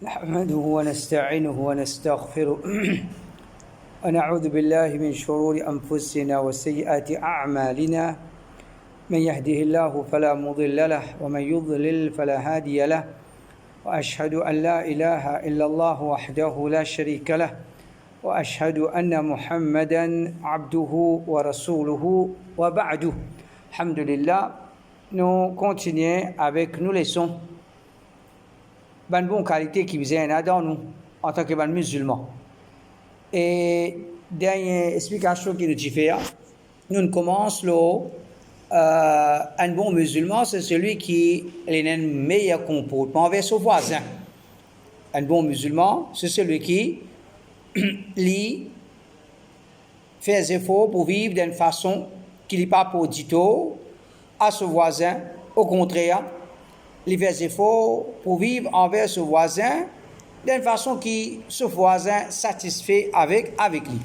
نحمده ونستعينه ونستغفره ونعوذ بالله من شرور أنفسنا وسيئات أعمالنا من يهده الله فلا مضل له ومن يضلل فلا هادي له وأشهد أن لا إله إلا الله وحده لا شريك له وأشهد أن محمدا عبده ورسوله وبعده. Alhamdulillah, nous continuons avec nos leçons. Une bonne qualité qui vient dans nous en tant que musulmans. Et dernière explication qui nous fait, nous commençons un bon musulman, c'est celui qui a un meilleur comportement envers son voisin. Un bon musulman, c'est celui qui fait des efforts pour vivre d'une façon qui n'est pas pour du tout à son voisin. Au contraire, il fait des efforts pour vivre envers son voisin d'une façon qui ce voisin satisfait avec lui.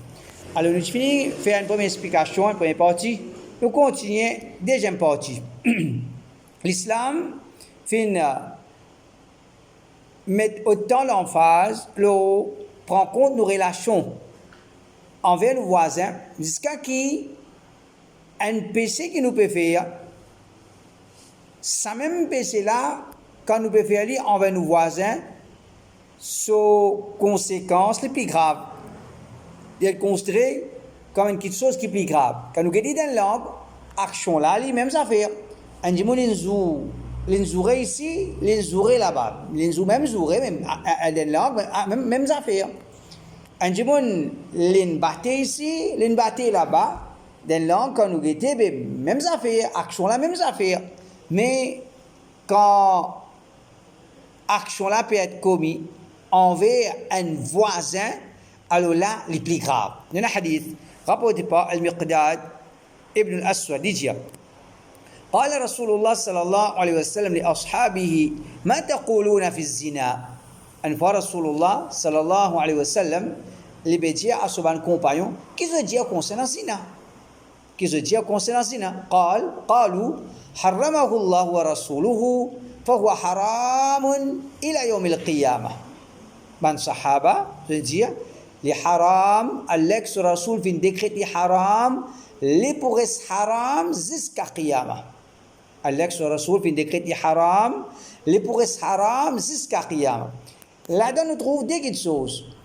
Alors nous finissons faire une première explication, une première partie. Nous continuons deuxième partie. L'islam met autant l'emphase, prend compte nos relations envers nos voisins jusqu'à qui un péché qui nous peut faire, ce même péché-là, quand nous pouvons faire envers nos voisins, sont conséquences les plus graves. Il est considéré comme une petite chose qui est plus grave. Quand nous regardons dans la langue, action-là, les mêmes affaires. On dit, l'inzouré ici, l'inzouré là-bas. L'inzouré, même dans la langue, mêmes affaires. On dit, l'inbatté ici, l'inbatté là-bas. Dans la langue, quand nous regardons, mêmes affaires. Action-là, mêmes affaires. Mais quand action-là peut être commise envers un voisin, alors là, les plus grave. Il y a un hadith rapporté par Al-Miqdad ibn al-Aswad, il dit قال رسول الله صلى الله عليه وسلم لأصحابه ما تقولون في الزنا. Une fois Rasulullah صلى الله عليه وسلم les dit à son compagnon qui se dit concernant zina. Qui se dit concernant zina. قالوا حرمه الله ورسوله فهو حرام إلى يوم القيامة. من صحابة se dit les haram, Alex Rasoul vient décréter les haram, les pourres haram jusqu'à Qiyamah. Alex Rasoul vient décréter les haram, les pourres haram jusqu'à Qiyamah. Là-dedans, nous trouvons deux choses.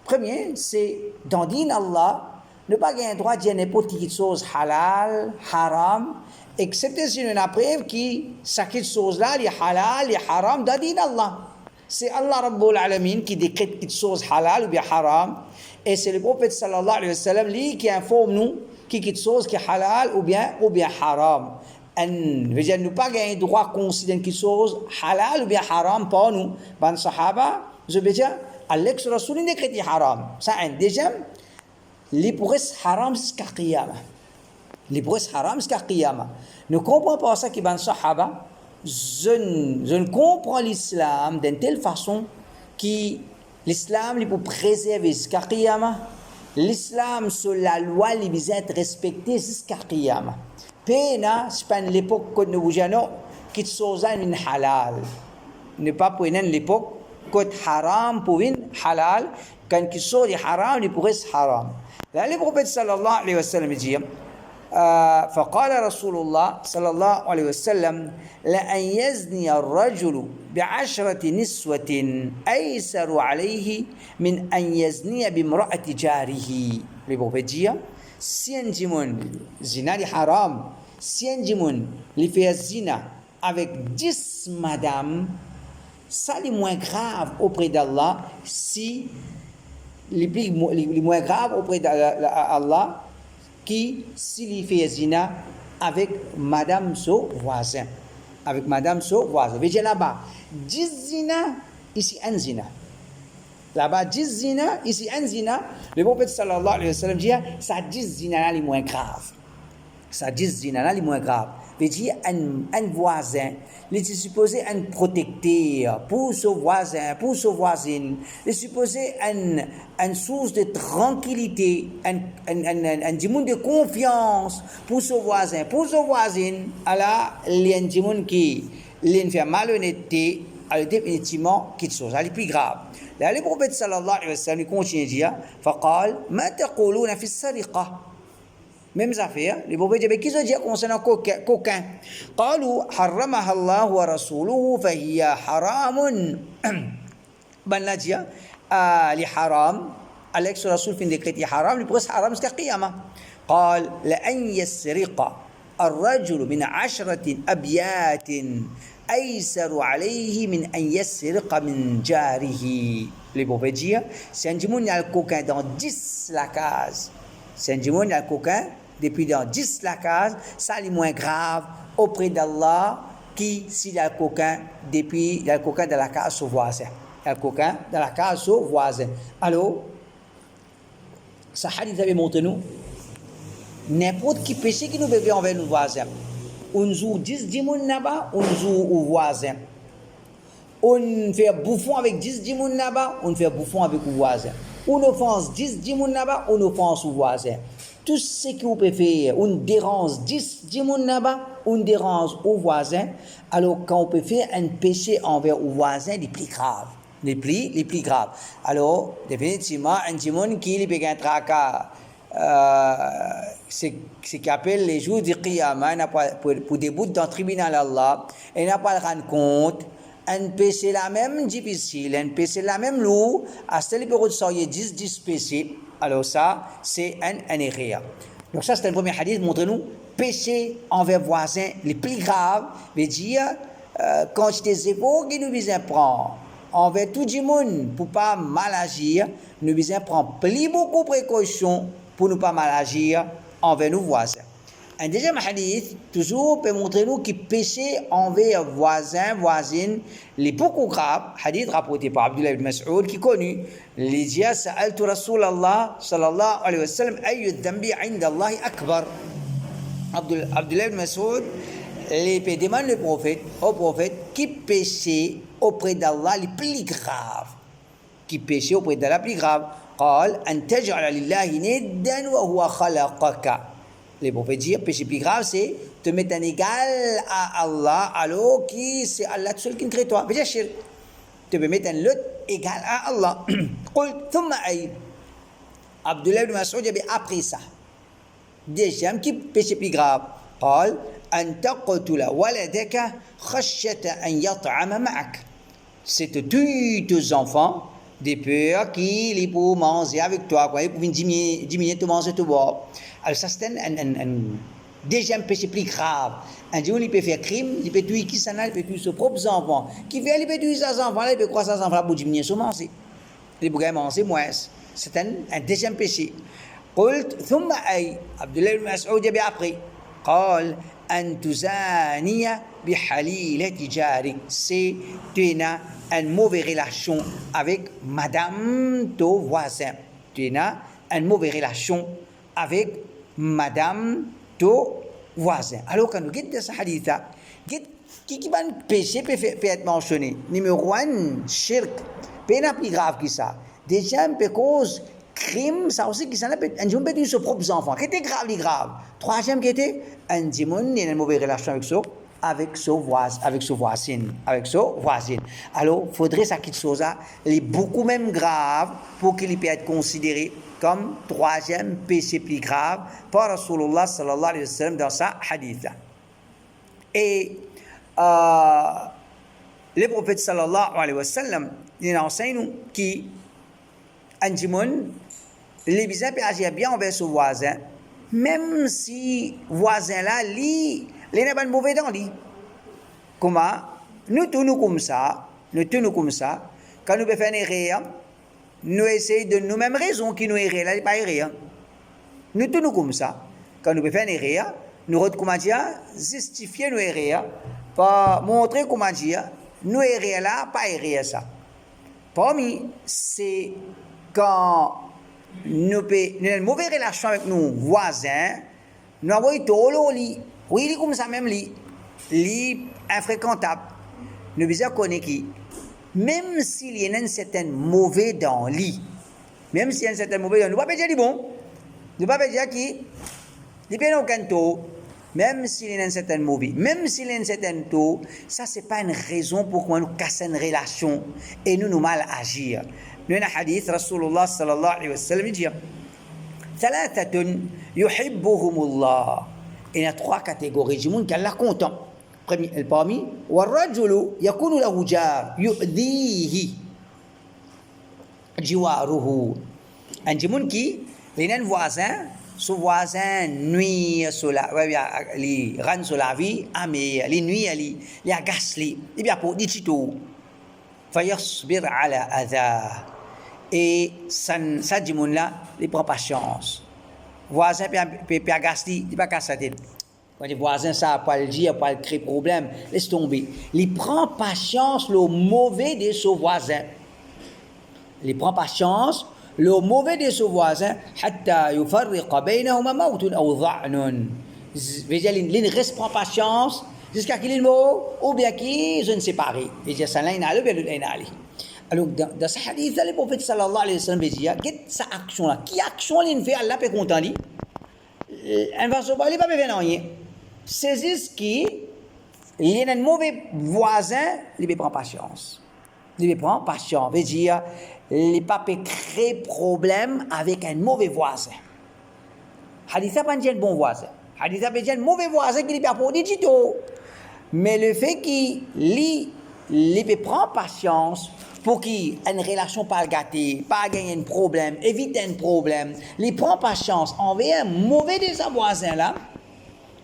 Premier, c'est dans din Allah, ne pas gagner le droit de dire n'importe quelle chose halal, haram, excepté si on a preuve que cette chose-là, les halal, les haram, dans din Allah. C'est Allah Rabbul Alamin qui décrète quelque chose halal ou bien haram. Et c'est le prophète sallallahu alayhi wa sallam qui informe nous qui quelque chose qui est halal ou bien haram. Veut dire nous pas gagner droit de considérer quelque chose halal ou bien haram pour nous. Ban sahaba, je veux dire, Alex Rasoul décrète haram. Ça un deuxième, les pourres haram jusqu'à Qiyamah. Les pourres haram jusqu'à Qiyamah. Ne comprenons pas ça qui ban sahaba. Je ne comprends l'islam d'une telle façon que l'islam est pour préserver jusqu'à Qiyamah. L'islam, sur la loi, il vise à être respecté jusqu'à Qiyamah. Pena, c'est pas l'époque que nous voyons qui chose une halal. Ne pas pour l'époque que haram pour une halal, quand quelque chose est haram, il pourrait être haram. Là, le prophète sallallahu alayhi wa sallam dit فقال رسول الله صلى الله عليه وسلم لأن يزني الرجل بعشرة نسوة أيسر عليه من أن يزني بامرأة جاره. Le prophète dit si un dimon zina est haram, si un dimon lui fait zina avec 10 madames, ça est moins grave auprès d'Allah si les moins grave auprès d'Allah qui s'il fait zina avec madame son voisin. Avec madame son voisin. Veja là-bas, 10 zina, ici un zina. Là-bas, 10 zina, ici un zina. Le prophète sallallahu alayhi wa sallam dit, ça 10 zina là, les moins grave. Ça 10 zina là, les moins grave. Veut dire, un voisin, il est supposé un protecteur pour son voisin, pour sa voisine. Il est supposé une source de tranquillité, un monde de confiance pour son voisin, pour sa voisine. Alors, il y a un monde qui fait malhonnêteté, alors définitivement quelque chose, elle est plus grave. Là, le prophète sallallahu alayhi wa sallam il continue à dire, فقال ما تقولون في السرقة. Mêmes affaires, les prophètes disent, qu'est-ce que dire concernant coquin? قالوا حرمها الله ورسوله فهي حرام. Ben là dit, les haram, Alex Rasoul fin décrété haram, les presque haram jusqu'à qiyamah. قال لأن يسرق الرجل من 10 أبيات أيسر عليه من أن يسرق من جاره. Les prophètes disent, si un djimoun a le coquin dans 10 la case, si un djimoun a le coquin depuis dans 10 la case, ça est moins grave auprès d'Allah qui s'il a le coquin depuis le coquin de la case au voisin. Le coquin de la case au voisin. Alors, ça hadith avait montré nous n'importe qui péché qui nous fait envers nos voisins. On joue 10 djimoun là-bas, on joue au voisin. On fait bouffon avec 10 djimoun là-bas, on fait bouffon avec le voisin. On offense 10 djimoun là-bas, on offense au voisin. Tout ce que vous pouvez faire, on dérange 10 djimoun là-bas, on dérange au voisin. Alors quand on peut faire un péché envers le voisin, les plus graves. Les plus graves. Alors, définitivement, un djimoun qui peut un tracas, c'est ce qu'on appelle les jours du Qiyamah, pour débouter dans le tribunal Allah, et n'a pas le rendre compte. Un péché la même difficile, un péché la même lourd, à ce niveau de 10 péchés. Alors ça, c'est un erreur. Donc ça, c'est un premier hadith, montre-nous, péché envers voisin, les plus graves, veut dire, quand je t'ai efforts qui nous visent prendre, envers tout le monde, pour pas mal agir, nous visons prendre plus beaucoup de précautions pour ne pas mal agir envers nos voisins. Un deuxième hadith, toujours, peut montrer nous que péché envers voisins, voisines, les beaucoup graves, hadith rapporté par Abdullah ibn Mas'ud, qui est connu, les dit, سألت رسول الله صلى الله عليه وسلم أي الذنب عند الله أكبر. Abdullah ibn Mas'ud, les demande au prophète, qui péché auprès d'Allah les plus graves, qui péché auprès d'Allah les plus graves. قال أن تجعل لله ندا وهو خلقك. Les prophètes disent, péché plus grave, c'est te mettre en égal à Allah, alors qui c'est Allah tout seul qui crée toi. Bien sûr, tu peux mettre un lot égal à Allah. قلت ثم أي. Abdullah ibn Mas'ud avait appris ça. Deuxième, qui péché plus grave. قال أن تقتل ولدك خشية أن يطعم معك. C'est de tuer tes enfants des peurs qui pour manger avec toi, quoi, pour diminuer te manger, te boire. Alors ça c'est un deuxième péché plus grave. Un jour il peut faire crime, il peut tuer qui s'en a, il peut tuer ses propres enfants. Qui fait, il peut tuer ses enfants, il peut croire ses enfants pour diminuer son manger. Il peut manger moins. C'est un deuxième péché. قلت ثم أي. Abdullah ibn Mas'ud avait appris. قال أن تزاني بحليلة جارك. C'est tu as une mauvaise relation avec madame ton voisin. Tu as une mauvaise relation avec madame ton voisin. Alors quand nous regardons ce hadith, qui va péché peut être mentionné. Numéro 1, shirk. Peut être plus grave que ça. Déjà, peut cause crime, ça aussi qui s'en a peut un djimoun peut tuer ses propres enfants. Qui était grave. Troisième qui était un djimoun, il a une mauvaise relation avec son voisin. Alors, il faudrait ça quelque chose là, il est beaucoup même grave pour qu'il puisse être considéré comme troisième péché plus grave par Rasulullah sallallahu alayhi wa sallam dans sa hadith là. Et le prophète sallallahu alayhi wa sallam, il enseigne nous qui un djimoun, les visins peut agir bien envers son voisin, même si voisin là, lui, il n'est pas mauvais dans lui. Comment? Nous tenons comme ça, quand nous faisons une erreur, nous essayons de nous-mêmes raisons qui nous errent, là, pas erreur. Nous tenons comme ça, quand nous faisons une erreur, nous comment dire, justifier nos erreurs, pour montrer comment dire, nous erreurs là, pas erreur ça. Parmi, c'est quand nous avons une mauvaise relation avec nos voisins, nous avons été au lit. Oui, il est comme ça même, lit infréquentable. Nous devons connaître qui, même s'il y a un certain mauvais dans lit, même s'il y a un certain mauvais dans lit, nous ne pouvons pas dire bon, nous ne pouvons pas dire qui, il n'y a aucun taux, même s'il y a un certain mauvais, même s'il y a un certain taux, ça c'est pas une raison pour qu'on nous casse une relation et nous mal agir. Nous avons un hadith, Rasulullah sallallahu alayhi wa sallam dit ثلاثة يحبهم الله. Il y a trois catégories de monde qui Allah content. Parmi والرجل يكون له جار يؤذيه جواره. Un monde qui les un voisin, ce voisin nuit sur la, les rend sur la vie, mais les nuit les agace les, et bien pour dit tout. فيصبر على أذاه. Et ça dit monde là, il prend pas chance. Voisin peut agace lui, il pas casse sa tête. Quand les voisins ça pas le dire, pas le créer problème, laisse tomber. Il prend pas chance le mauvais de son voisin. Il prend pas chance le mauvais de son voisin حتى يفرق بينهما موت أو ظعن. Il ne reste pas chance jusqu'à qu'il est mort ou bien qu'il se sépare. Et dire ça là il a le bien il a aller. Alors dans ce hadith là le prophète sallallahu alayhi wa sallam dit qu'est sa action là, qui action il fait Allah peut content lui. Un va se parler pas bien rien. Saisis qui il y a un mauvais voisin, il ne prend pas chance. Il ne prend pas chance. Veut dire les papes créent problème avec un mauvais voisin. Haditha pas un bon voisin. Haditha pas un mauvais voisin qui n'est pas pour digito. Mais le fait qu'il ne prend pas chance pour qu'il ait une relation pas gâtée, pas gagner un problème, éviter un problème, il prend pas chance envers un mauvais de sa voisin là.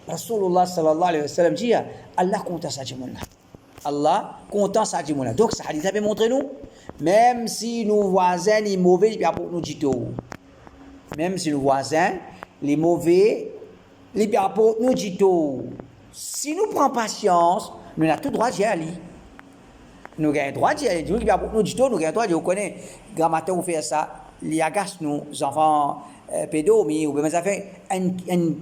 Rasulullah sallallahu alayhi wa sallam dit Allah compte ça du monde là. Allah content ça du monde là. Donc ça hadith a montré nous même si nos voisins les mauvais il pour nous dire tout. Même si nos voisins les mauvais il pour nous dire tout. Si nous prenons patience, nous avons tout droit d'y aller. Nous avons droit d'y aller. Nous avons dit tout, nous avons droit d'y aller. Vous connaissez, grammaire vous fait ça, les agace nous enfants pédomies ou bien ça fait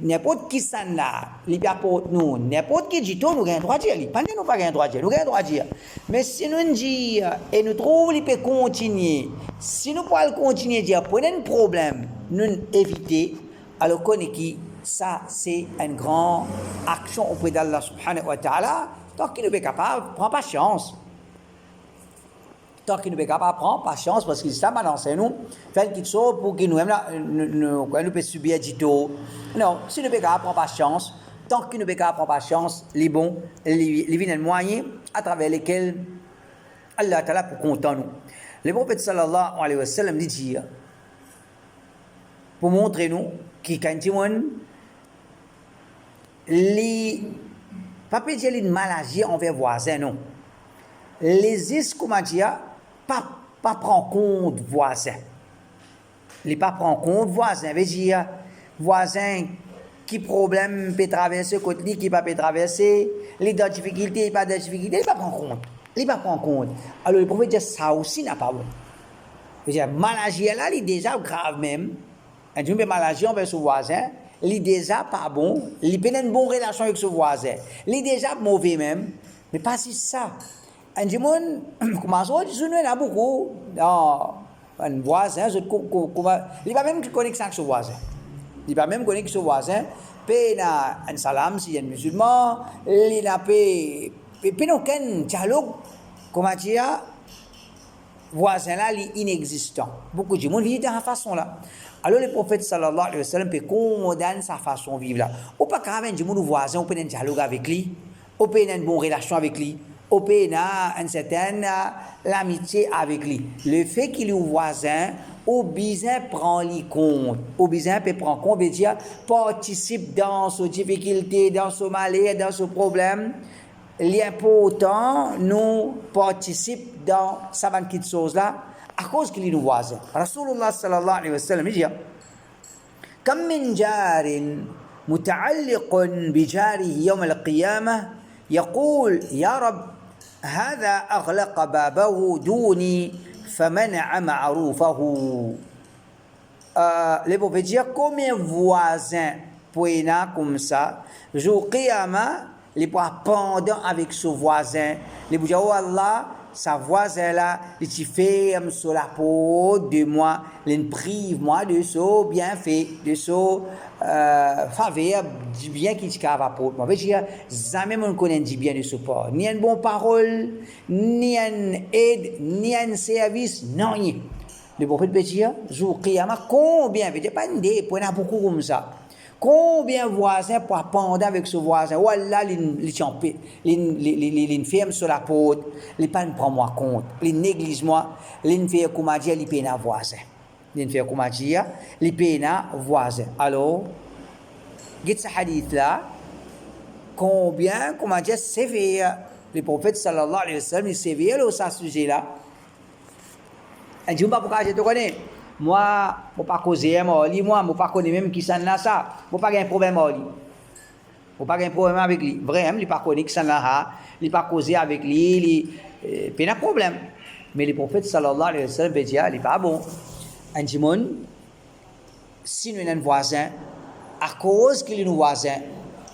n'importe qui ça là, les pour nous, n'importe qui dit tout, nous avons droit d'y aller. Pas nous pas droit d'y aller, nous avons droit d'y aller. Mais si nous disons et nous trouvons qu'il peut continuer, si nous pouvons continuer à dire prenez un problème, nous éviter, alors qu'on est qui ça c'est une grande action auprès d'Allah subhanahu wa ta'ala. Tant qu'il n'est pas capable, prends pas chance. Tant qu'il n'est pas capable, prends pas chance parce qu'il s'est balancé nous, fait quelque chose pour qu'il nous peut subir du tout. Non, si nous n'est pas capable, prends pas chance. Tant qu'il n'est pas capable, prends pas chance, les bons, les viennent moyens à travers lesquels Allah ta'ala pour content nous. Le prophète sallallahu alayhi wa sallam dit pour montrer nous qui quand les pas peut dire une maladie envers voisin non. Les is comment dire pas prendre compte voisin. Les pas prendre compte voisin veut dire voisin qui problème peut traverser côté qui pas peut traverser, les difficultés pas de difficultés, il pas prendre compte. Il pas prendre compte. Alors le prophète dit ça aussi n'a pas bon. Veut dire maladie là, il est déjà grave même. Un d'une maladie envers son voisin, il est déjà pas bon, il peut une bonne relation avec son voisin. Il est déjà mauvais même, mais pas si ça. Un monde commence à dire nous a beaucoup un voisin, il va même connecter avec son voisin. Il va même connecter son voisin, paye un salam si il est musulman, il n'a pas aucun dialogue, comment dire, voisin là, il est inexistant. Beaucoup de monde vit de cette façon là. Alors le prophète sallallahu alayhi wa sallam peut condamner sa façon de vivre là. Ou pas quand même du monde voisin, on peut un dialogue avec lui, on peut une bonne relation avec lui, on peut une certaine l'amitié avec lui. Le fait qu'il est voisin, au besoin prend les compte, au besoin peut prendre compte, veut dire participe dans ses difficultés, dans son malheur, dans son problème. L'important nous participe dans sa petite chose là à cause qu'il est nos voisins. Rasulullah sallallahu alayhi wa sallam dit كم من جار متعلق بجاره يوم القيامة يقول يا رب هذا أغلق بابه دوني فمنع معروفه. Le prophète dit combien voisins poena comme ça jour qiyamah les points pendant avec son voisin les dire oh Allah sa voisin là, il te ferme sur la porte de moi, il prive moi de ce bienfait, de ce faveur, du bien qui te cave à porte. Moi, je veux dire, jamais on connaît du bien de ce port. Ni une bonne parole, ni une aide, ni un service, non, rien. Le prophète peut dire, jour Qiyamah, combien, je veux dire, pas une idée, pour y en a beaucoup comme ça. Combien de voisins pour apprendre avec ce voisin? Voilà, les ferme sur la porte, les pas prendre moi compte, les néglige moi, les faire comme dire, les peine à voisin. Les faire comme dire, les peine à voisin. Alors, ce hadith là, combien, comment dire, sévère. Le prophète sallallahu alayhi wa sallam, il sévère au sujet là. Et je ne sais pas pourquoi je te connais. Moi, je ne pas causer moi, je ne pas connais même qui s'en là ça. Je n'ai pas un problème avec lui. Je n'ai pas un problème avec lui. Vraiment, je ne pas connais qui s'en là, je ne pas causer avec lui, il n'y a pas de problème. Mais le prophète sallallahu alayhi wa sallam veut dire, il n'est pas bon. Un dimon, si nous avons un voisin, à cause qu'il est un voisin,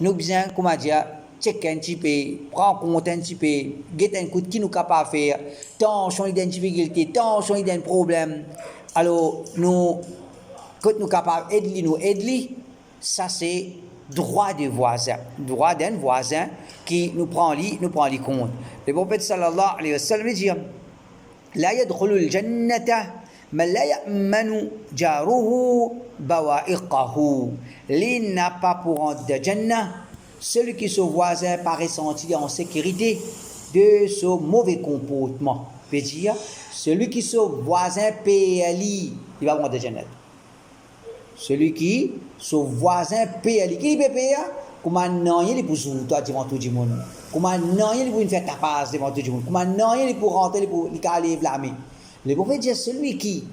nous besoin, comment dire, checker un petit peu, prendre compte un petit peu, get un coup de qui nous capable de faire, tant on a une difficulté, tant on a un problème. Alors, nous, quand nous sommes capables d'aider, nous aider, ça c'est droit du voisin, droit d'un voisin qui nous prend les compte. Le prophète sallallahu alayhi wa sallam dit, لا يدخل الجنة من لا يأمن جاره بوائقه. Il n'a pas pour rentrer de Jannah celui qui se voisin paraît sentir en sécurité de ce mauvais comportement. Veut dire, celui qui se voisin PLI, il va rentrer de Jannah. Celui qui se voisin PLI, qui peut payer? Comment non, il est pour jouer devant tout le monde. Comment non, il est pour faire tapas devant tout le monde. Comment non, il est pour rentrer, pour aller blâmer. Le prophète dit, celui qui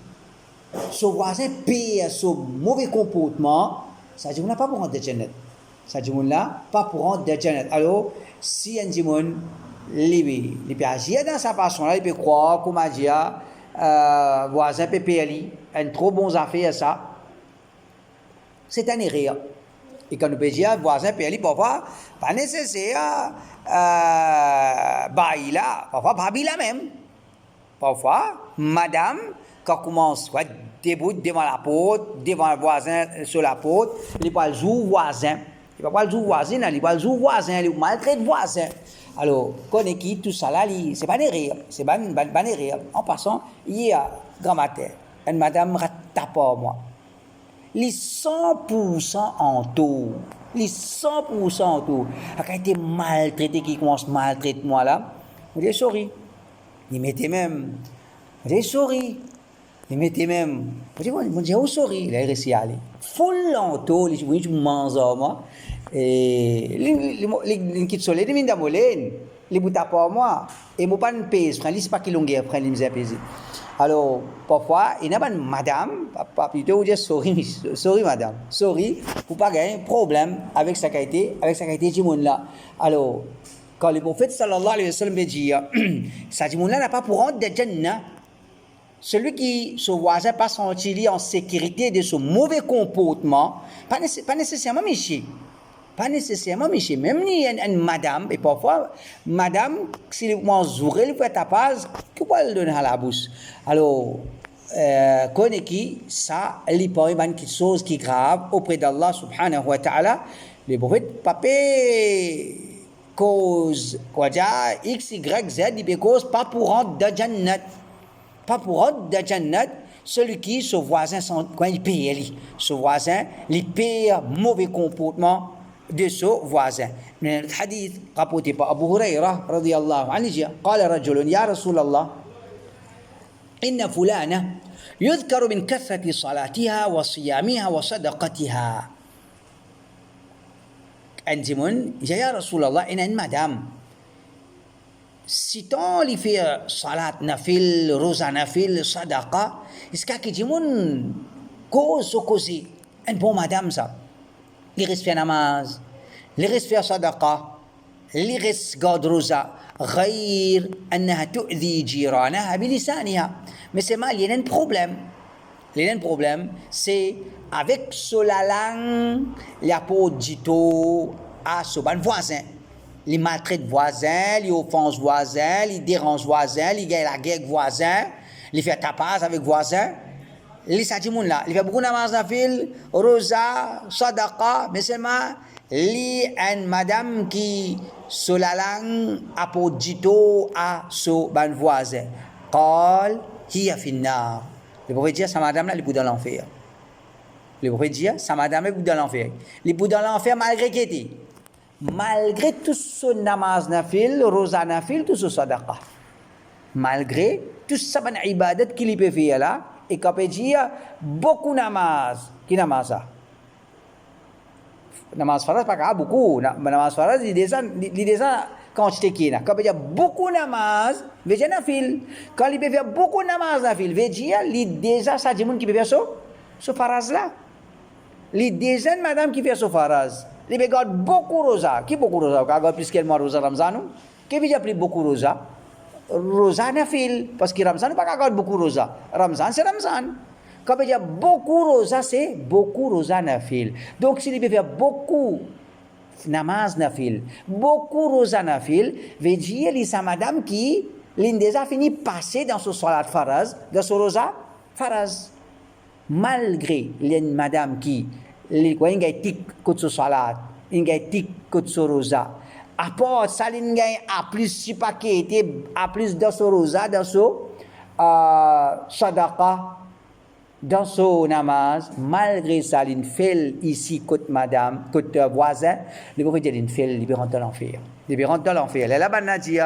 ce voisin paye ce mauvais comportement, ça dit, on n'a pas pour rentrer de Jannah. Ça dit, on n'a pas pour rentrer de Jannah. Alors, si un dimon, il peut agir dans sa façon-là, il peut croire, comment dire, voisin peut payer, un trop bon affaire, ça, c'est un erreur. Et quand nous peut dire, voisin paye, parfois, pas nécessaire, bail là, parfois, pas la même. Parfois, madame, quand commence à débouter devant la porte, devant le voisin sur la porte, il va le jouer voisin. Il va pas le jouer voisin, il va le jouer voisin, il va maltraiter voisin. Alors, connaît qui tout ça là, c'est pas des rires, c'est pas des rires. En passant, il y a grand-mère, une madame tape moi. Les 100% en tout. Les 100% en tout. Quand il était maltraité, qui commence à maltraiter moi là, je dis sorry. Il mettait même, je dis sorry. Il mettait même, je dis oh sorry. Il a réussi à aller. Full en tout, il dit je mange moi. Et les qui sont les mines d'amolène, les bouts à pas moi. Et moi pas une pèse, prends les pas qui longueur, prends les misères pesées. Alors, parfois, il y a une madame, papa plutôt dire sorry madame, sorry, pour pas gagner problème avec sa qualité du monde là. Alors, quand le prophète sallallahu alayhi wa sallam dit, ça du monde là n'a pas pour rentrer de Jannah. Celui qui se voisin pas sentir en sécurité de ce mauvais comportement, pas nécessairement méchant. Pas nécessairement méchant, même ni une madame, et parfois, madame, si vous zourez, vous faites ta page, que vous le donner à la bouche. Alors, connaît qui, ça, il peut y avoir quelque chose qui est grave auprès d'Allah subhanahu wa ta'ala. Le prophète, papa, cause, quoi dire, X, Y, Z, il peut cause pas pour rentrer de Jannat. Pas pour rentrer de Jannat, celui qui, ce voisin, quand il paye, ce voisin, il paye mauvais comportement de ce voisin. من الحديث rapporté par Abu Hurairah رضي الله عنه قال رجل يا رسول الله إن فلانة يذكر من كثرة صلاتها وصيامها وصدقتها. عندمون يا رسول الله إن مدام si tant il fait salat nafil, rosa nafil, sadaqa, est-ce qu'il dit mon cause un bon madame ça. Il reste faire namaz, il reste faire sadaqa, il reste garde rosa, غير أنها تؤذي جيرانها بلسانها. Mais c'est mal, il y a un problème. Il y a un problème, c'est avec la langue, il y a pas dito à son voisin. il maltraite voisin, il offense voisin, il dérange voisin, il gagne la guerre avec voisin, il fait tapas avec voisin. Les satimoun là, il fait beaucoup de namaz nafil, rosa, sadaqa, mais seulement li une madame qui sur la langue apodito à son ban voisin. Qal hiya finnar. Le prophète dit sa madame là, elle est dans l'enfer. Le prophète dit sa madame est dans l'enfer. Il est dans l'enfer malgré qu'il était. Malgré tout ce namaz nafil, rosa nafil, tout ce sadaqa. Malgré tout ça ban ibadat qu'il peut faire là, et quand il dit beaucoup namaz, qui namaz ça? Namaz faraz pas beaucoup, namaz faraz il déjà quantité qui là. Quand il dit beaucoup namaz, veut dire nafil. Quand il peut faire beaucoup namaz nafil, veut dire il déjà ça dit monde qui peut faire ce faraz là. Il déjà madame qui fait ce faraz. Il peut garder beaucoup rosa. Qui beaucoup rosa? Quand il plus qu'elle moi rosa Ramzan, qui veut dire plus beaucoup rosa? Rosa nafil, parce que Ramzan pas garder beaucoup rosa. Ramzan c'est Ramzan. Quand il y a beaucoup rosa, c'est beaucoup rosa nafil. Donc s'il peut faire beaucoup namaz nafil, beaucoup rosa nafil, veut dire que c'est madame qui l'a déjà fini passer dans ce salat faraz, dans ce rosa faraz. Malgré les madame qui il y a tic que ce salat, il y a tic que ce rosa. Aport ça il y a plus si paquet était à plus dans ce rosa, dans ce sadaqa, dans ce namaz, malgré ça il fait ici côté madame, côté voisin, le prophète il fait il rentre dans l'enfer. Il rentre dans l'enfer. Là bas dit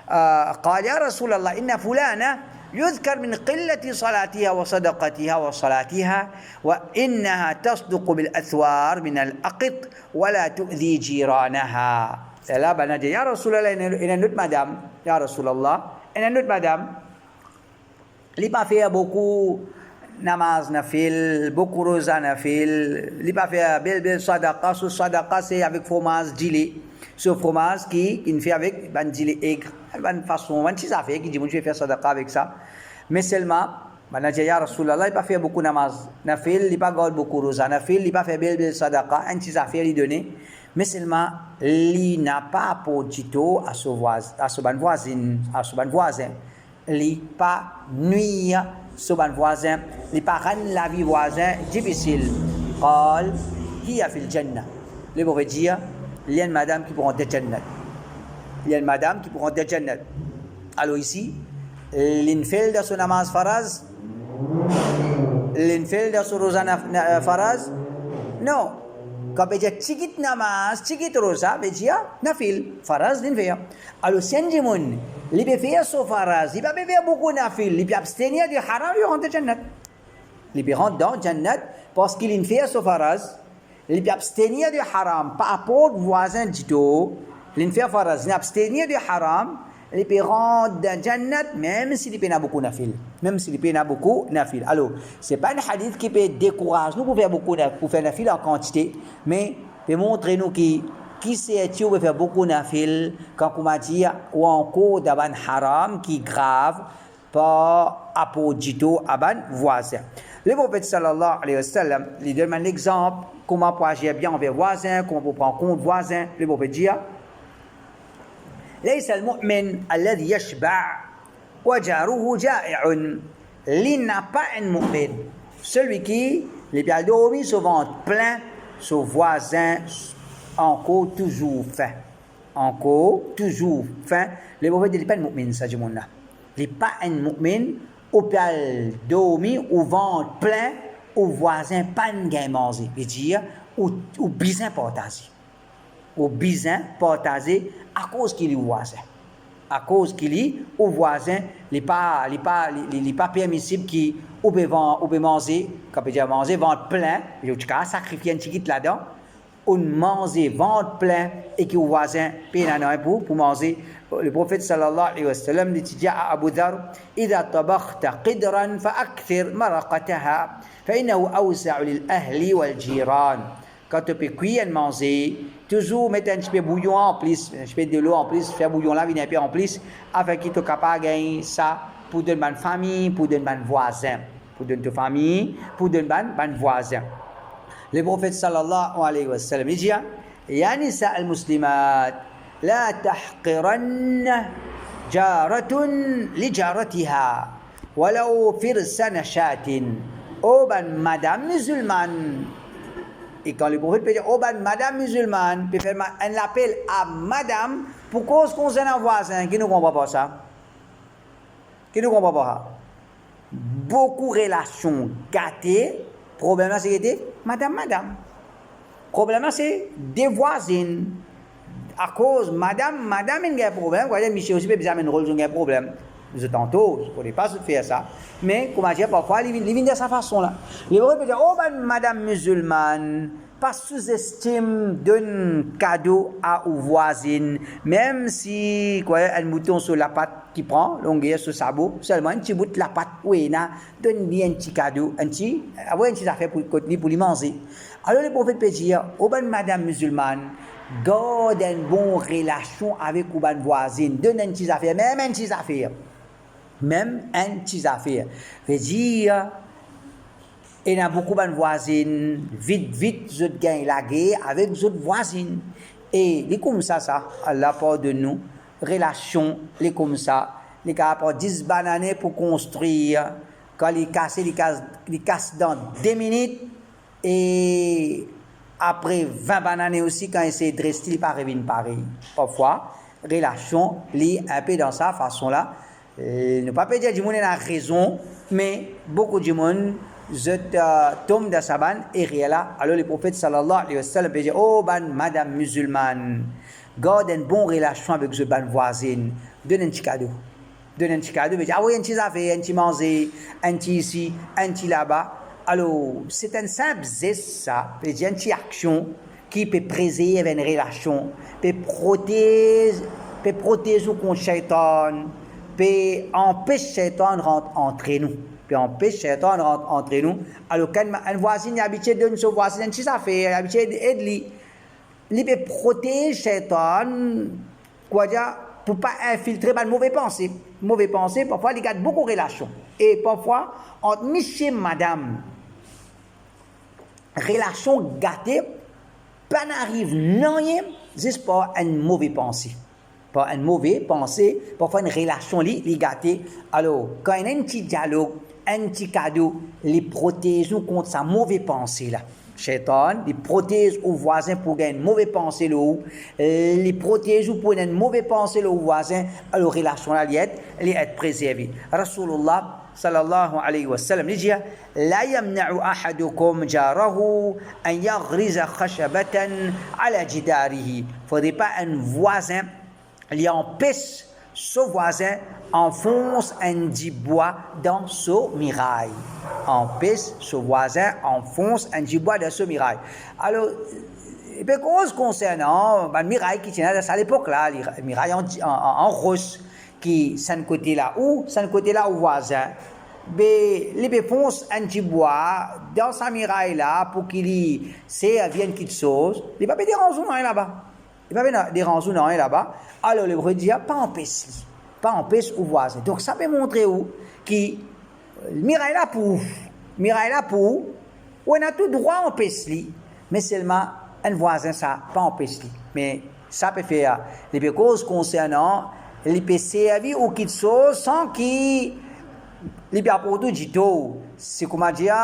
قال يا رسول الله إن فلانة يذكر من قلة صلاتها وصدقتها وصلاتها وإنها تصدق بالأثوار من الأقط ولا تؤذي جيرانها. Là bas dit يا رسول الله إن notre madame يا رسول الله إن notre madame il pas fait beaucoup namaz nafil, beaucoup rosa nafil, il pas fait bel sadaqa, ce sadaqa c'est avec fromage dilé. Ce fromage qui fait avec un dilé aigre, une façon, une petite affaire qui dit, je vais faire sadaqa avec ça. Mais seulement, il dit, Ya Rasulallah, il pas fait beaucoup namaz nafil, il pas garde beaucoup rosa nafil, il pas fait bel sadaqa, une petite affaire il donne. Mais seulement, il n'a pas apporté à ce voisin, à ce voisin, il pas nuire ce voisin, il pas rendre la vie voisin difficile. قال هي في الجنة. Le prophète dit, il y a une madame qui pourra entrer Jannat. Il y a une madame qui pourra entrer Jannat. Alors ici, l'infel de son namaz faraz, l'infel de son rosa faraz, non. Quand il dit tigit namaz, tigit rosa, il dit nafil, faraz l'infel. Alors si un djimoun, il peut faire son faraz, il peut faire beaucoup nafil, il peut abstenir du haram, il rentre Jannat. Il peut rentrer dans Jannat parce qu'il fait son faraz. Il peut abstenir du haram par rapport au voisin du tout. Il fait faraz, il abstenir du haram, il peut rentrer dans Jannat même s'il peut beaucoup nafil. Même s'il peut beaucoup nafil. Alors, ce n'est pas un hadith qui peut décourager nous pour faire beaucoup pour faire nafil en quantité, mais peut montrer nous qui c'est qui peut faire beaucoup nafil quand on m'a dit ou encore d'aban haram qui grave par rapport du tout à ban voisin. Le prophète sallallahu alayhi wa sallam, il donne un exemple comment pour agir bien envers voisin, comment pour prendre compte voisin. Le prophète dit ليس المؤمن الذي يشبع وجاره جائع. Il n'a pas un mu'min. Celui qui, les bien dormi, se ventre plein, son voisin encore toujours faim. Encore toujours faim. Le prophète dit il n'est pas un mu'min, ça dit mon là. Il n'est pas un mu'min. Au pial dormi, au ventre plein, au voisin pas de gain manger. Il dit au bizin partagé. Au bizin partagé à cause qu'il est voisin. À cause qu'il est au voisin, il n'est pas permissible qu'il peut manger, quand il dit manger ventre plein, il a sacrifié un petit là-dedans, on mange ventre plein et que le voisin paye pour manger. Le prophète sallallahu alayhi wa sallam dit à Abu Dhar إذا طبخت قدرا فأكثر مرقتها فإنه أوسع للأهل والجيران. Quand tu peux cuire et manger, toujours mettre un petit peu de bouillon en plus, un petit peu de l'eau en plus, faire bouillon là, venir un peu en plus, afin qu'il soit capable de gagner ça pour donner à famille, pour donner à voisin, pour donner à famille, pour donner à voisin. Le prophète sallallahu alayhi wa sallam dit Ya nisa al-muslimat لا تحقرن جارة لجارتها ولو فرس نشاة. Oh ben madame musulmane. Et quand le prophète peut dire, oh ben madame musulmane, peut faire un appel à madame pour cause qu'on s'en a voisin, qui ne comprend pas ça. Qui ne comprend pas ça. Beaucoup de relations gâtées, problème c'est madame, madame. Problème c'est des voisines. À cause madame, il y a un problème. Vous voyez, Michel aussi peut bien une rôle, il y a un problème. Je tantôt, je ne connais pas faire ça. Mais, comment dire, parfois, il vient de sa façon-là. Les autres peuvent dire, oh, ben, madame musulmane, pas sous-estime d'un cadeau à ou voisine, même si, quoi, un mouton sur la patte qui prend, longueur sur le sabot, seulement un petit bout de la patte, oui, donne-lui un petit cadeau, un petit affaire pour lui manger. Alors, les prophètes peuvent dire, oh, ben, madame musulmane, garde une bonne relation avec ou ben voisine, donne un petit affaire, même un petit affaire. Même un petit affaire. Veut dire, il y a beaucoup de voisines, vite, je gagne la guerre avec les autres voisines. Et les comme ça, à la part de nous, relation, les comme ça, les cas pour 10 bananes pour construire, quand les cassent dans 2 minutes, et après 20 bananes aussi, quand ils se dressent, ils pas revenir pareil. Parfois, relation, les un peu dans sa façon-là. Ne pas dire que du monde a raison, mais beaucoup de monde tombe dans sa banne et là. Alors le prophète sallallahu alayhi wa sallam peut dire, oh ban madame musulmane, garde une bonne relation avec ce ban voisine, donne un petit cadeau. Donne un petit cadeau, veut dire, ah oui, un petit affaire, un petit manger, un petit ici, un petit là-bas. Alors, c'est un simple geste, ça, veut dire une petite action qui peut préserver une relation, peut protéger contre le shaitan, peut empêcher Shaitan de rentrer entre nous. Peut empêcher Shaitan de rentrer entre nous. Alors, quand un voisin est habitué de nous voisin, une petite affaire, habitué d'aider, il peut protéger Shaitan, quoi dire, pour ne pas infiltrer de mauvaises pensées. Mauvaises pensées, parfois, il y a beaucoup de relations. Et parfois, entre monsieur et madame, relation gâtée, pas n'arrive rien, juste par une mauvaise pensée. Par une mauvaise pensée, parfois une relation gâtée. Alors, quand il y a un petit dialogue, un petit cadeau, les protège contre sa mauvaise pensée là. Shaitan, les protège aux voisins pour gagner une mauvaise pensée là où, les protège pour une mauvaise pensée là aux voisins, alors relation là, elle est préservée. Rasulullah sallallahu alayhi wa sallam dit لا يمنع أحدكم جاره أن يغرز خشبة على جداره. Faudrait pas un voisin il empêche ce voisin enfonce un dit bois dans ce mirail. Empêche ce voisin enfonce un dit bois dans ce mirail. Alors, cause concernant le mirail qui tient à l'époque là, le mirail en rose qui c'est un côté là où c'est un côté là au voisin. Les fonce un petit bois dans sa miraille là pour qu'il serve quelque chose. Il va pas déranger rien là-bas. Il va pas déranger rien là-bas. Alors le prophète dit pas empêche au voisin. Donc ça peut montrer où que le miraille là pour on a tout droit empêche lui, mais seulement un voisin ça pas empêche lui. Mais ça peut faire les causes concernant les peut servir ou quelque chose sans qu'il les bien pour tout dit-on, c'est comment dire,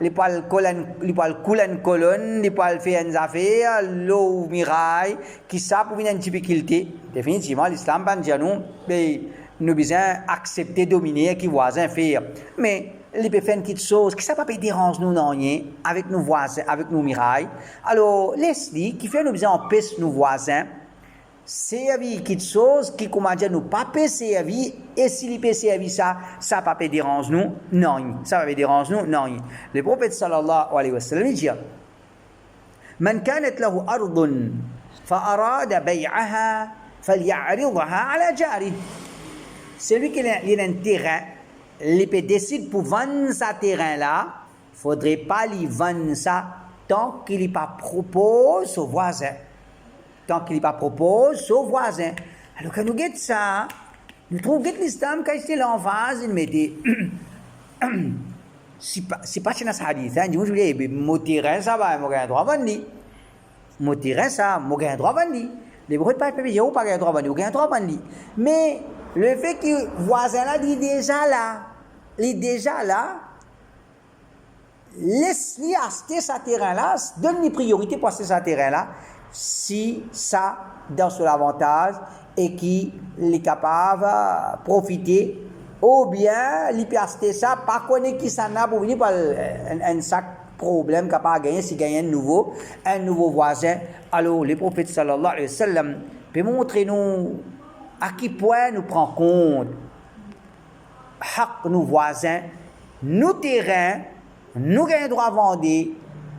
les poils couler une colonne, les poils faire une affaire, l'eau miraille, qui ça pour une difficulté. Définitivement, l'islam ban dire nous, mais nous besoin accepter dominer qui voisin faire. Mais les peut faire quelque chose qui ça pas dérange nous non rien avec nos voisins, avec nos mirailles. Alors laisse-les qui fait nous besoin empêcher nos voisins. Servir quelque chose qui, comment dire, nous pas peut servir, et s'il peut servir ça pas peut déranger nous, non. Ça va déranger nous, non. Le prophète sallallahu alayhi wa sallam dit من كانت له أرض فأراد بيعها فليعرضها على جاره. Celui qui a un terrain, il peut décider pour vendre sa terrain là, faudrait pas lui vendre ça tant qu'il n'est pas propose au voisin. Tant qu'il n'est pas propose au voisin. Alors quand nous guettons ça, nous trouvons que l'islam, quand il l'emphase, il met des... c'est pas chez notre hadith, hein, je vous dis, mon terrain ça va, mon droit vendre. Mon terrain ça, mon droit vendre. Les prophètes pas dire ou pas gagner droit bandi ou gagner droit bandi. Mais le fait que voisin là il est déjà là, laisse-lui acheter ce terrain là, donne-lui priorité pour acheter ce terrain là, si ça dans son avantage et qu'il est capable de profiter, ou bien il peut acheter ça, pas connaître qui ça n'a pour venir par un sac problème capable de gagner, si gagner un nouveau voisin. Alors, le prophète sallallahu alayhi wa sallam peut montrer nous à quel point nous prenons compte nos voisins, nos terrains, nous gagnons droit à vendre,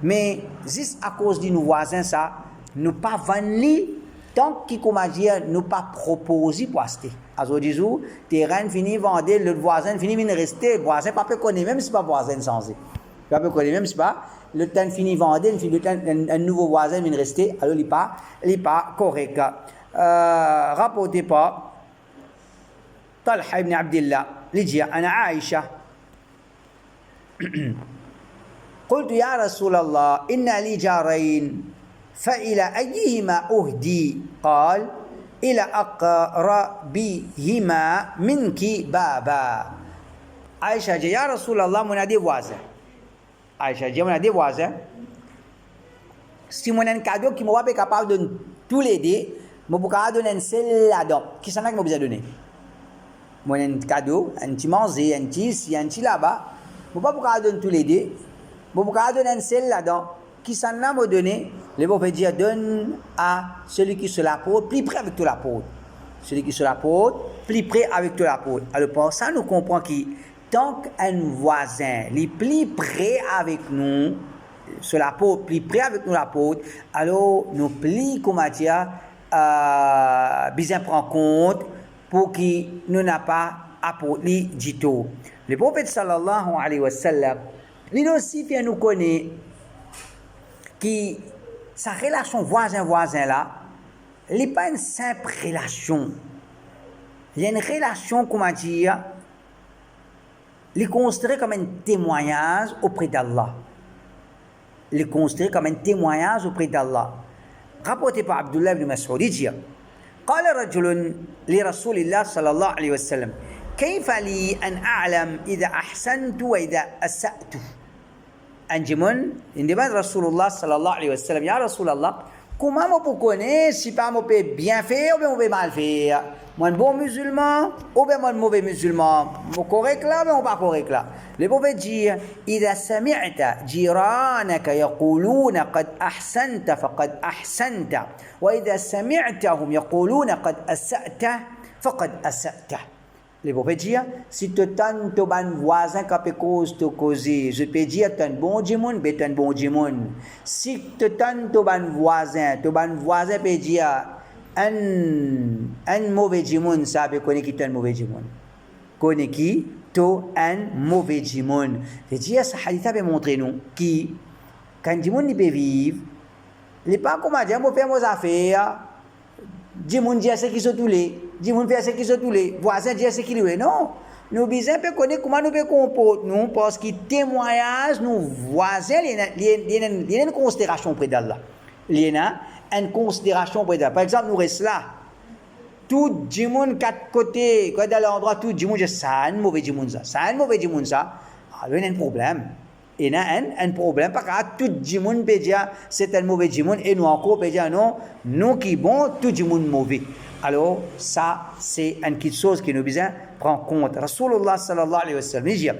mais juste à cause de nos voisins, ça, nous pas vendre tant qu'il comment dire, nous pas proposer pour acheter. Alors, du jour, terrain fini vendre, le voisin fini de rester, le voisin pas peut connaître, même si pas voisin sans pas peut connaître, même si pas le temps fini vendre, un nouveau voisin vient rester, alors il n'est pas correct. Rapportez pas Talha ibn Abdillah, لجي أنا عائشة قلت يا رسول الله إن لي جارين فإلى أيهما أهدي قال إلى أقربهما منك بابا عائشة جي يا رسول الله من هذه voisin عائشة جي من هذه voisin si mon un cadeau qui m'a pas capable de tous les deux me pourra donner un seul là-dedans qui s'en a qui m'a besoin de donner moi un cadeau un petit manger un petit ici un petit là-bas je ne peux pas donner tous les deux je ne peux pas donner un seul là-dedans qui s'en a me donner le prophète dit donne à celui qui se l'apporte plus près avec toi l'apporte celui qui se l'apporte plus près avec toi l'apporte alors pour ça nous comprenons que tant qu'un voisin est plus près avec nous se l'apporte plus près avec nous l'apporte alors nous plus comment dire bien prendre compte pour qu'il nous n'a pas apporté du tout. Le prophète sallallahu alayhi wa sallam, lui aussi fait nous connaître que sa relation voisin-voisin là, elle n'est pas une simple relation. Il y a une relation, comment dire, elle est considérée comme un témoignage auprès d'Allah. Elle est considérée comme un témoignage auprès d'Allah. Rapporté par Abdullah ibn Mas'ud, il dit قال رجل لرسول الله صلى الله عليه وسلم كيف لي أن أعلم إذا أحسنت وإذا أسأت أنجمون عندما رسول الله صلى الله عليه وسلم يا رسول الله comment je peux connaître si pas je peux bien faire ou bien je peux mal faire moi un bon musulman ou bien moi un mauvais musulman je correct là ou bien pas correct là le prophète dit إذا سمعت جيرانك يقولون قد أحسنت فقد أحسنت وإذا سمعتهم يقولون قد أسأت فقد أسأت le prophète dit si tu t'en ton voisin qui peut causer je peux dire tu es un bon djimoun tu es un bon djimoun si tu t'en ton voisin peut dire un mauvais djimoun ça peut connaître qui est un mauvais djimoun connaît qui tu un mauvais djimoun c'est dire ce hadith peut montrer nous qui quand djimoun il peut vivre il n'est pas comment dire on faire nos affaires djimoun dit ce qui sont tous les dis-moi faire ce qui sont tous les voisins dire ce qu'il est non nous besoin peut connaître comment nous peut comporter nous parce que témoignage nous voisins il y a une considération auprès d'Allah il y a une considération auprès d'Allah par exemple nous restons là tout le monde quatre côtés quand dans l'endroit tout le monde ça un mauvais djimoun ça un mauvais djimoun ça alors il y a un problème il y a un problème parce que tout le monde peut dire c'est un mauvais djimoun et nous encore peut dire non nous qui bon tout le monde mauvais alors ça c'est une petite chose que nous besoin prendre compte Rasulullah sallallahu alayhi wa sallam dit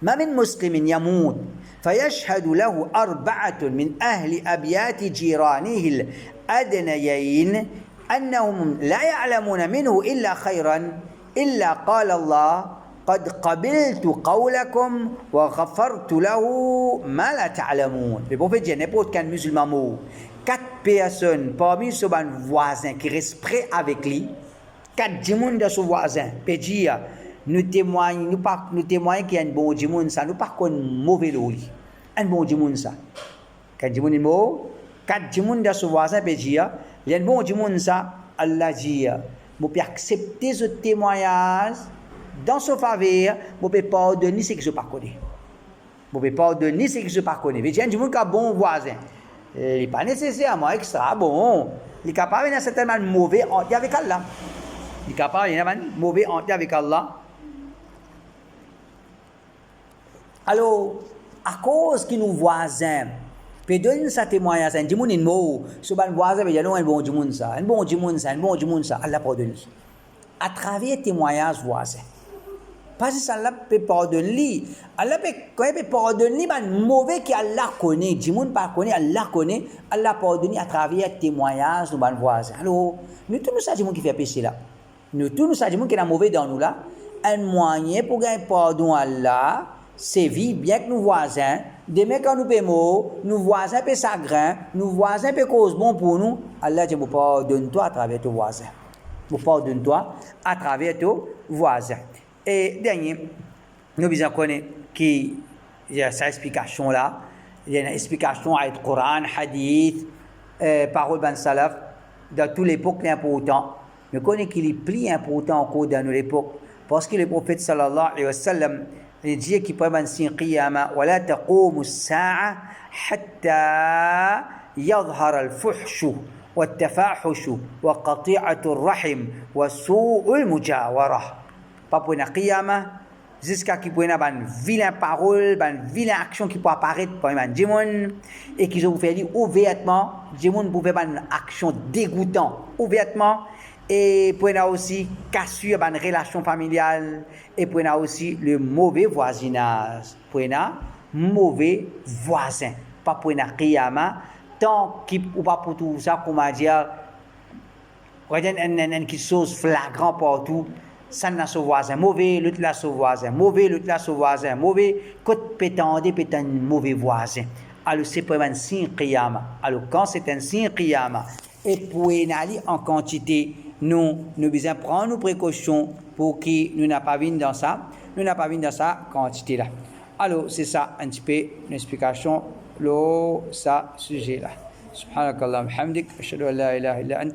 ما من مسلم يموت فيشهد له أربعة من أهل أبيات جيرانه الأدنيين أنهم لا يعلمون منه إلا خيرا إلا قال الله قد قبلت قولكم وغفرت له ما لا تعلمون le prophète dit n'importe quel musulman mort 4 personnes parmi ses voisins qui restent près avec lui 4 djimoun de son voisin peut dire nous témoignons qu'il y a un bon djimoun ça nous pas qu'on mauvais loli un bon djimoun ça quand djimoun est mort 4 djimoun de son voisin peut dire il y a un bon djimoun ça Allah dit vous pouvez accepter ce témoignage dans son faveur vous pouvez pardonner ce que je pas connais vous pouvez pardonner ce que je pas connais mais il y a un djimoun qui a bon voisin il n'est pas nécessairement extra bon il est capable de certainement mauvais entre avec Allah. Il est capable de mauvais entre avec Allah. Alors, à cause que nos voisins, peut donner sa témoignage, un dimoun in mot, ce ban voisin, il y a un bon dimoun ça, un bon dimoun ça, un bon dimoun ça, Allah pardonne. À travers témoignage voisin. Parce que Allah peut pardonner. Allah peut pardonner, mais mauvais que Allah connaît. Dimoun pas connaît, Allah connaît. Allah pardonne à travers témoignage de ban voisin. Alors, nous tous nous savons qui fait péché là. Nous tous nous savons qui est mauvais dans nous là. Un moyen pour gagner pardon à Allah. C'est vie bien que nos voisins, demain quand nous payons, nos voisins peuvent chagrin, nos voisins peuvent cause bon pour nous. Allah dit, pardonne-toi à travers tes voisins. Pardonne-toi à travers tes voisins. Et dernier, nous besoin connaître qu'il y a cette explication là. Il y a une explication avec le Coran, hadith, parole ban salaf, dans toute l'époque important. Nous connaissons qu'il est plus important encore dans l'époque. Parce que le prophète sallallahu alayhi wa sallam, il dit qu'il peut y signe qiyama ولا تقوم الساعة حتى يظهر الفحش والتفاحش وقطيعة الرحم وسوء المجاورة. Pas pour la qiyama jusqu'à qu'il puisse y avoir une vilaine parole, une vilaine action qui peut apparaître par un démon et qu'ils ont fait ouvertement, démon pouvait faire une action dégoûtante ouvertement. Et pour y aussi cassure une relation familiale et pour y aussi le mauvais voisinage pour y mauvais voisin pas pour y qiyama tant qu'il ou pas pour tout ça comment dire une chose flagrant partout ça n'a son voisin mauvais l'autre là son voisin mauvais l'autre là son voisin mauvais côté pétendé peut un mauvais voisin alors c'est pour un signe qiyama alors quand c'est un signe qiyama et pour y aller en quantité nous devons prendre nos précautions pour que nous n'ayons pas vu dans ça, quantité là. Alors c'est ça un petit peu une explication de ce sujet là. Subhanakallah, hamdik, ashhadu an la ilaha illa anta.